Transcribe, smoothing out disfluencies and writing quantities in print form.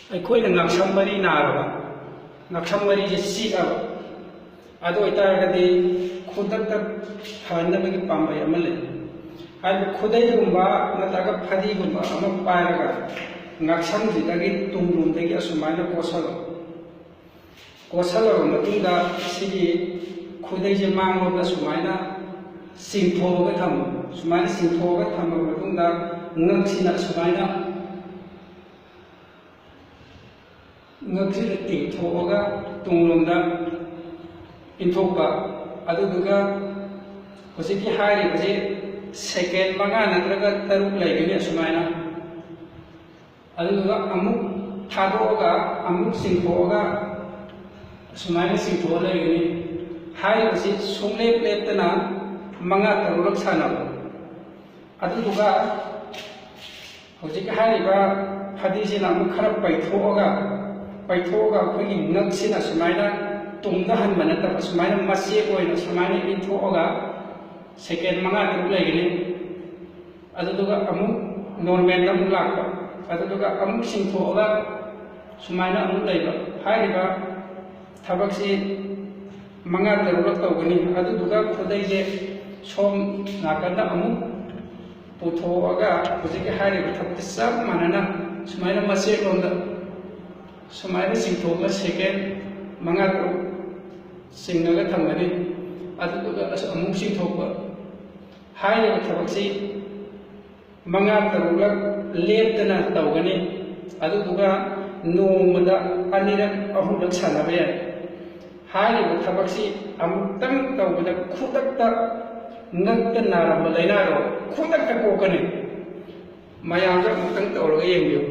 ꯑꯩꯈꯣꯏꯅ ꯉꯛꯁꯝ ꯃꯔꯤ ꯅꯥꯔꯕ ꯉꯛꯁꯝ ꯃꯔꯤꯁꯦ ꯆꯤꯛꯑꯕ ꯑꯗꯨ ꯑꯣꯏꯇꯥꯔꯒꯗꯤ ꯈꯨꯗꯛꯇ ꯐꯍꯟꯅꯕꯒꯤ ꯄꯥꯝꯕꯩ ꯑꯃ ꯂꯩ꯫ ꯍꯥꯏꯕꯗꯤ ꯈꯨꯗꯩꯒꯨꯝꯕ ꯅꯠꯇ꯭ꯔꯒ ꯐꯗꯤꯒꯨꯝꯕ ꯑꯃ ꯄꯥꯏꯔꯒ ꯉꯛꯁꯝꯁꯤꯗꯒꯤ ꯇꯨꯡꯂꯣꯝꯗꯒꯤ ꯑꯁꯨꯃꯥꯏꯅ ꯀꯣꯠꯁꯜꯂꯕ ꯃꯇꯨꯡꯗ ꯁꯤꯒꯤ ꯈꯨꯗꯩꯁꯦ ꯃꯥꯡꯂꯣꯝꯗ ꯁꯨꯃꯥꯏꯅ ꯆꯤꯡꯊꯣꯛꯑꯒ ꯊꯝꯃꯨ꯫ ꯁꯨꯃꯥꯏꯅ ꯆꯤꯡꯊꯣꯛꯑꯒ ꯊꯝꯃꯕ ꯃꯇꯨꯡꯗ ꯉꯛꯁꯤꯅ ꯁꯨꯃꯥꯏꯅ ꯉꯛꯁꯤꯗ ꯇꯤꯡꯊꯣꯛꯑꯒ ꯇꯨꯡꯂꯣꯝꯗ ꯏꯟꯊꯣꯛꯄ, ꯑꯗꯨꯗꯨꯒ ꯍꯧꯖꯤꯛꯀꯤ ꯍꯥꯏꯔꯤꯕꯁꯤ ꯁꯦꯀꯦꯟ 5 ꯅꯠꯇ꯭ꯔꯒ 6 ꯂꯩꯒꯅꯤ ꯑꯁꯨꯃꯥꯏꯅ, ꯑꯗꯨꯗꯨꯒ ꯑꯃꯨꯛ ꯊꯥꯗꯣꯛꯑꯒ ꯑꯃꯨꯛ ꯆꯤꯡꯊꯣꯛꯑꯒ ꯑꯁꯨꯃꯥꯏꯅ ꯆꯤꯡꯊꯣꯛꯑ ꯂꯩꯒꯅꯤ꯫ ꯍꯥꯏꯔꯤꯕꯁꯤ ꯁꯨꯡꯂꯦꯞ ꯂꯦꯞꯇꯅ 5-6ꯔꯛ ꯁꯥꯟꯅꯕ, ꯑꯗꯨꯗꯨꯒ ꯍꯧꯖꯤꯛ ꯍꯥꯏꯔꯤꯕ ꯐꯗꯤꯁꯤꯅ ꯑꯃꯨꯛ ꯈꯔ ꯄꯩꯊꯣꯛꯑꯒ ꯑꯩꯈꯣꯏꯒꯤ ꯉꯛꯁꯤꯅ ꯁꯨꯃꯥꯏꯅ ꯇꯨꯡꯗ ꯍꯟꯕ ꯅꯠꯇꯕ ꯁꯨꯃꯥꯏꯅ ꯃꯆꯦꯠ ꯑꯣꯏꯅ ꯁꯨꯃꯥꯏꯅ ꯏꯟꯊꯣꯛꯑꯒ ꯁꯦꯀꯦꯟ 5-6 ꯂꯩꯒꯅꯤ, ꯑꯗꯨꯗꯨꯒ ꯑꯃꯨꯛ ꯅꯣꯔꯃꯦꯜꯗ ꯑꯃꯨꯛ ꯂꯥꯛꯄ, ꯑꯗꯨꯗꯨꯒ ꯑꯃꯨꯛ ꯆꯤꯡꯊꯣꯛꯑꯒ ꯁꯨꯃꯥꯏꯅ ꯑꯃꯨꯛ ꯂꯩꯕ꯫ ꯍꯥꯏꯔꯤꯕ ꯊꯕꯛꯁꯤ 5-6ꯔꯛ ꯇꯧꯒꯅꯤ꯫ ꯑꯗꯨꯗꯨꯒ ꯈꯨꯗꯩꯁꯦ ꯁꯣꯝ ꯅꯥꯀꯟꯗ ꯑꯃꯨꯛ ꯄꯨꯊꯣꯛꯑꯒ ꯍꯧꯖꯤꯛꯀꯤ ꯍꯥꯏꯔꯤꯕ ꯊꯕꯛꯁꯤ ꯆꯞ ꯃꯥꯟꯅꯅ ꯁꯨꯃꯥꯏꯅ ꯃꯆꯦꯠꯂꯣꯝꯗ ꯁꯨꯃꯥꯏꯅ ꯆꯤꯡꯊꯣꯛꯑꯒ ꯁꯦꯀꯦꯟ 5-6 ꯆꯤꯡꯉꯒ ꯊꯝꯒꯅꯤ, ꯑꯗꯨꯗꯨꯒ ꯑꯃꯨꯛ ꯆꯤꯡꯊꯣꯛꯄ꯫ ꯍꯥꯏꯔꯤꯕ ꯊꯕꯛꯁꯤ 5-6ꯔꯛ ꯂꯦꯞꯇꯅ ꯇꯧꯒꯅꯤ, ꯑꯗꯨꯗꯨꯒ ꯅꯣꯡꯃꯗ 2-3ꯔꯛ ꯁꯥꯟꯅꯕ ꯌꯥꯏ꯫ ꯍꯥꯏꯔꯤꯕ ꯊꯕꯛꯁꯤ ꯑꯃꯨꯛꯇꯪ ꯇꯧꯕꯗ ꯈꯨꯗꯛꯇ ꯉꯛꯇ ꯅꯥꯔꯝꯕ ꯂꯥꯏꯅꯥꯗꯣ ꯈꯨꯗꯛꯇ ꯀꯣꯛꯀꯅꯤ꯫ ꯃꯌꯥꯝꯁꯨ ꯑꯃꯨꯛꯇꯪ ꯇꯧꯔꯒ ꯌꯦꯡꯕꯤꯌꯨ꯫